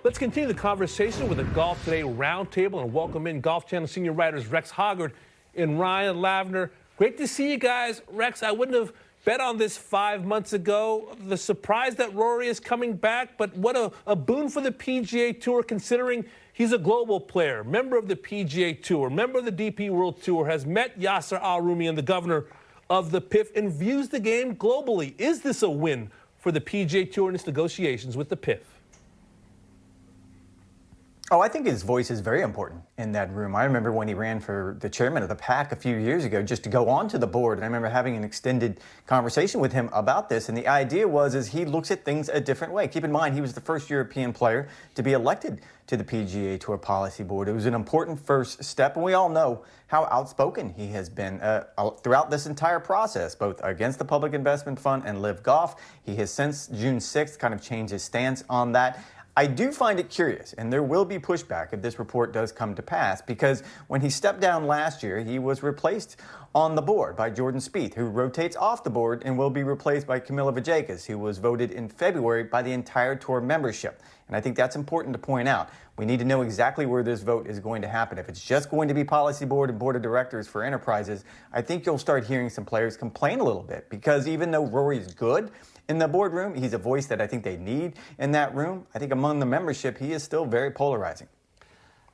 Let's continue the conversation with the Golf Today Roundtable and welcome in Golf Channel senior writers Rex Hoggard and Ryan Lavner. Great to see you guys. Rex, I wouldn't have bet on this 5 months ago. The surprise that Rory is coming back, but what a boon for the PGA Tour considering he's a global player, member of the PGA Tour, member of the DP World Tour, has met Yasser Al-Rumayyan, the governor of the PIF, and views the game globally. Is this a win for the PGA Tour in its negotiations with the PIF? Oh, I think his voice is very important in that room. I remember when he ran for the chairman of the PAC a few years ago just to go onto the board. And I remember having an extended conversation with him about this. And the idea is he looks at things a different way. Keep in mind, he was the first European player to be elected to the PGA Tour Policy Board. It was an important first step. And we all know how outspoken he has been throughout this entire process, both against the Public Investment Fund and Live Golf. He has since June 6th kind of changed his stance on that. I do find it curious, and there will be pushback if this report does come to pass, because when he stepped down last year, he was replaced on the board by Jordan Spieth, who rotates off the board and will be replaced by Camilo Villegas, who was voted in February by the entire tour membership. And I think that's important to point out. We need to know exactly where this vote is going to happen. If it's just going to be policy board and board of directors for enterprises, I think you'll start hearing some players complain a little bit, because even though Rory's good in the boardroom, he's a voice that I think they need in that room. I think among the membership, he is still very polarizing.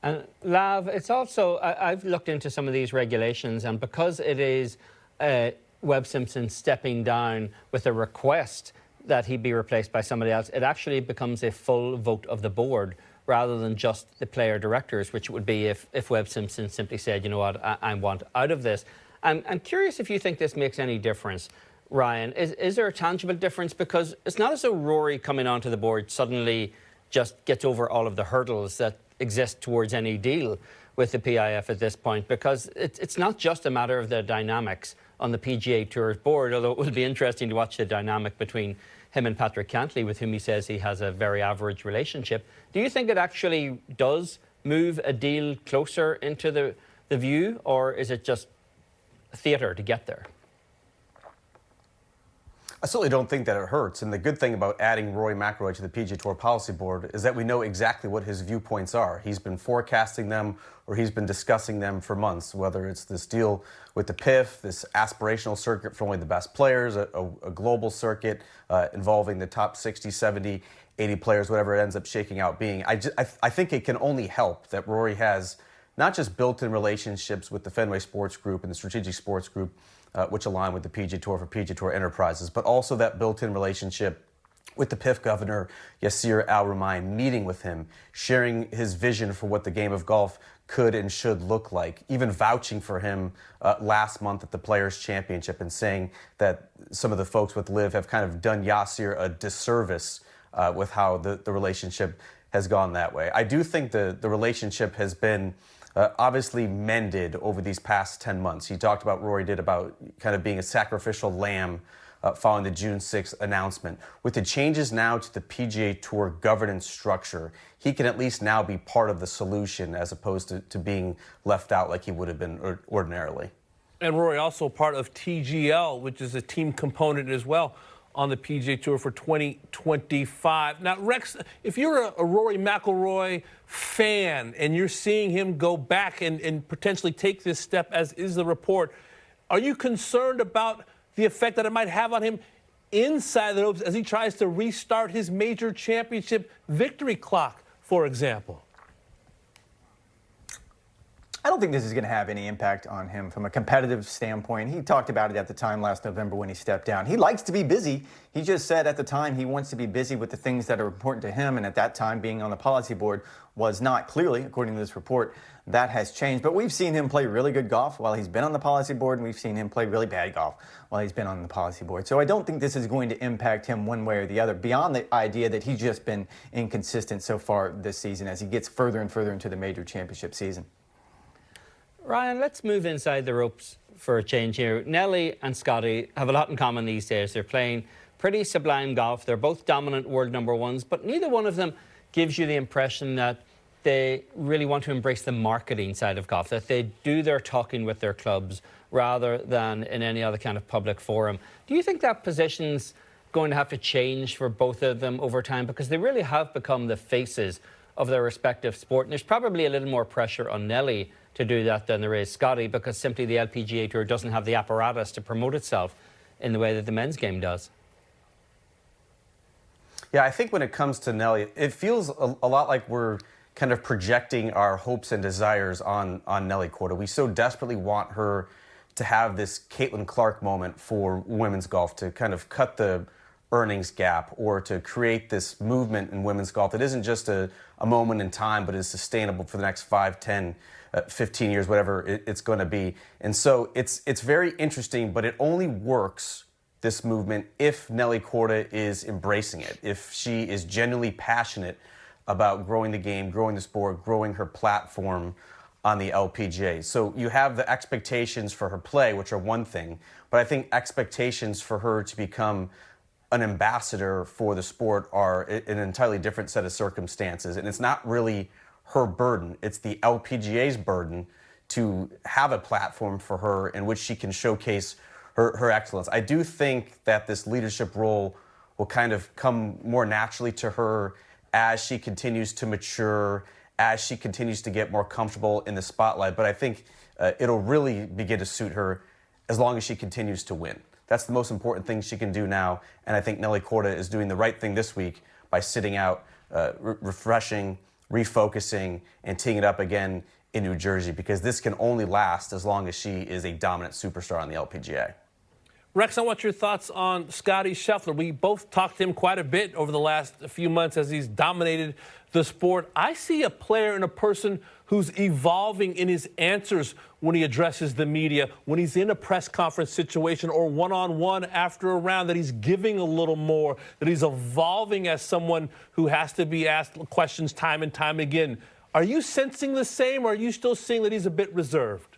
And Lav, it's also, I've looked into some of these regulations, and because it is Webb Simpson stepping down with a request that he be replaced by somebody else, it actually becomes a full vote of the board rather than just the player directors, which it would be if Webb Simpson simply said, you know what, I want out of this. I'm curious if you think this makes any difference. Ryan, is there a tangible difference? Because it's not as though Rory coming onto the board suddenly just gets over all of the hurdles that exist towards any deal with the PIF at this point, because it's not just a matter of the dynamics on the PGA Tour's board, although it will be interesting to watch the dynamic between him and Patrick Cantlay, with whom he says he has a very average relationship. Do you think it actually does move a deal closer into the view, or is it just theatre to get there? I certainly don't think that it hurts. And the good thing about adding Rory McIlroy to the PGA Tour Policy Board is that we know exactly what his viewpoints are. He's been forecasting them, or he's been discussing them for months, whether it's this deal with the PIF, this aspirational circuit for only the best players, a global circuit involving the top 60, 70, 80 players, whatever it ends up shaking out being. I think it can only help that Rory has not just built-in relationships with the Fenway Sports Group and the Strategic Sports Group, which align with the PGA Tour for PGA Tour Enterprises, but also that built-in relationship with the PIF governor, Yasser Al-Rumayyan, meeting with him, sharing his vision for what the game of golf could and should look like, even vouching for him last month at the Players' Championship and saying that some of the folks with Liv have kind of done Yasser a disservice with how the relationship has gone that way. I do think the relationship has been obviously mended over these past 10 months. He talked about, Rory did, about kind of being a sacrificial lamb following the June 6th announcement. With the changes now to the PGA Tour governance structure, he can at least now be part of the solution as opposed to being left out like he would have been ordinarily. And Rory also part of TGL, which is a team component as well on the PGA Tour for 2025. Now, Rex, if you're a Rory McIlroy fan and you're seeing him go back and potentially take this step, as is the report, are you concerned about the effect that it might have on him inside the ropes as he tries to restart his major championship victory clock, for example? I don't think this is going to have any impact on him from a competitive standpoint. He talked about it at the time last November when he stepped down. He likes to be busy. He just said at the time he wants to be busy with the things that are important to him, and at that time being on the policy board was not. Clearly, according to this report, that has changed. But we've seen him play really good golf while he's been on the policy board, and we've seen him play really bad golf while he's been on the policy board. So I don't think this is going to impact him one way or the other, beyond the idea that he's just been inconsistent so far this season as he gets further and further into the major championship season. Ryan, let's move inside the ropes for a change here. Nelly and Scottie have a lot in common these days. They're playing pretty sublime golf. They're both dominant world number ones, but neither one of them gives you the impression that they really want to embrace the marketing side of golf, that they do their talking with their clubs rather than in any other kind of public forum. Do you think that positions going to have to change for both of them over time? Because they really have become the faces of their respective sport. And there's probably a little more pressure on Nelly to do that than there is Scottie, because simply the LPGA Tour doesn't have the apparatus to promote itself in the way that the men's game does. Yeah, I think when it comes to Nelly, it feels a lot like we're kind of projecting our hopes and desires on Nelly Corda. We so desperately want her to have this Caitlin Clark moment for women's golf, to kind of cut the earnings gap, or to create this movement in women's golf that isn't just a moment in time, but is sustainable for the next 5, 10, 15 years, whatever it's going to be. And so it's very interesting, but it only works, this movement, if Nelly Corda is embracing it, if she is genuinely passionate about growing the game, growing the sport, growing her platform on the LPGA. So you have the expectations for her play, which are one thing, but I think expectations for her to become an ambassador for the sport are an entirely different set of circumstances. And it's not really her burden, it's the LPGA's burden to have a platform for her in which she can showcase her excellence. I do think that this leadership role will kind of come more naturally to her as she continues to mature, as she continues to get more comfortable in the spotlight. But I think it'll really begin to suit her as long as she continues to win. That's the most important thing she can do now. And I think Nelly Corda is doing the right thing this week by sitting out, refreshing, refocusing, and teeing it up again in New Jersey, because this can only last as long as she is a dominant superstar on the LPGA. Rex, I want your thoughts on Scottie Scheffler. We both talked to him quite a bit over the last few months as he's dominated the sport. I see a player and a person who's evolving in his answers when he addresses the media, when he's in a press conference situation or one-on-one after a round, that he's giving a little more, that he's evolving as someone who has to be asked questions time and time again. Are you sensing the same, or are you still seeing that he's a bit reserved?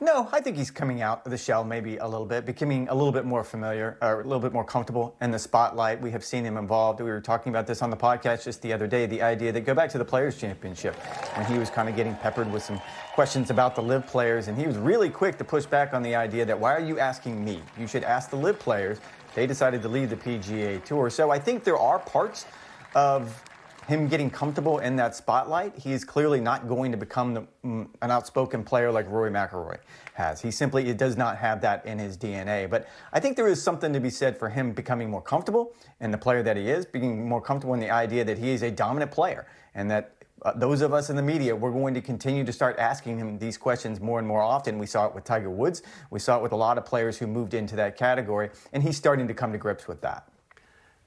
No, I think he's coming out of the shell maybe a little bit, becoming a little bit more familiar, or a little bit more comfortable in the spotlight. We have seen him involved. We were talking about this on the podcast just the other day, the idea that go back to the Players' Championship, when he was kind of getting peppered with some questions about the LIV players, and he was really quick to push back on the idea that, why are you asking me? You should ask the LIV players. They decided to leave the PGA Tour. So I think there are parts of him getting comfortable in that spotlight. He is clearly not going to become an outspoken player like Rory McIlroy has. He simply does not have that in his DNA. But I think there is something to be said for him becoming more comfortable in the player that he is, being more comfortable in the idea that he is a dominant player, and that those of us in the media, we're going to continue to start asking him these questions more and more often. We saw it with Tiger Woods. We saw it with a lot of players who moved into that category, and he's starting to come to grips with that.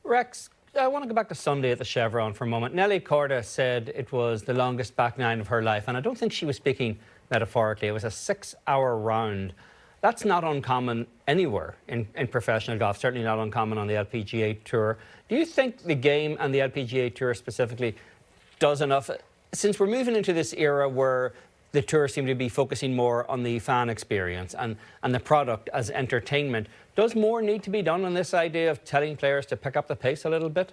Rex, I want to go back to Sunday at the Chevron for a moment. Nelly Corda said it was the longest back nine of her life, and I don't think she was speaking metaphorically. It was a 6-hour round. That's not uncommon anywhere in professional golf, certainly not uncommon on the LPGA Tour. Do you think the game and the LPGA Tour specifically does enough? Since we're moving into this era where the Tour seem to be focusing more on the fan experience and the product as entertainment, does more need to be done on this idea of telling players to pick up the pace a little bit?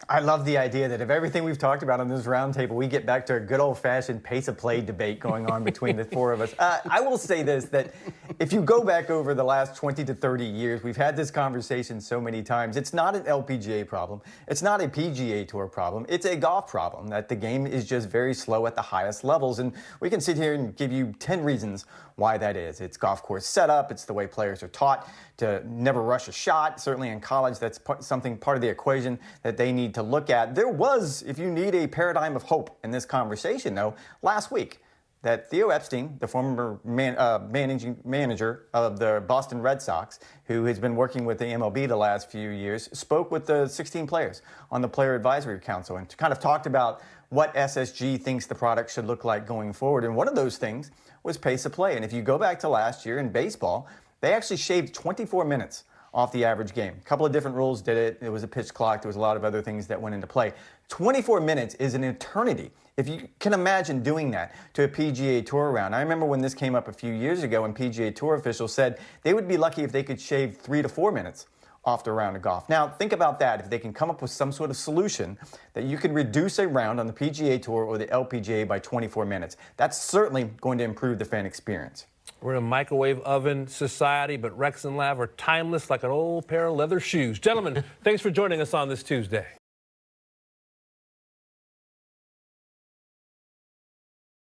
I love the idea that if everything we've talked about on this roundtable, we get back to a good old-fashioned pace of play debate going on between the four of us. I will say this, that if you go back over the last 20 to 30 years, we've had this conversation so many times. It's not an LPGA problem. It's not a PGA Tour problem. It's a golf problem, that the game is just very slow at the highest levels. And we can sit here and give you 10 reasons why that is. It's golf course setup. It's the way players are taught to never rush a shot. Certainly in college, that's part of the equation that they need to look at. There was, if you need a paradigm of hope in this conversation, though, last week, that Theo Epstein, the former managing manager of the Boston Red Sox, who has been working with the MLB the last few years, spoke with the 16 players on the Player Advisory Council and kind of talked about what SSG thinks the product should look like going forward. And one of those things was pace of play. And if you go back to last year in baseball, they actually shaved 24 minutes off the average game. A couple of different rules did it. It was a pitch clock. There was a lot of other things that went into play. 24 minutes is an eternity. If you can imagine doing that to a PGA Tour round. I remember when this came up a few years ago and PGA Tour officials said they would be lucky if they could shave 3 to 4 minutes off the round of golf. Now, think about that. If they can come up with some sort of solution that you can reduce a round on the PGA Tour or the LPGA by 24 minutes, that's certainly going to improve the fan experience. We're in a microwave oven society, but Rex and Lav are timeless like an old pair of leather shoes. Gentlemen, thanks for joining us on this Tuesday.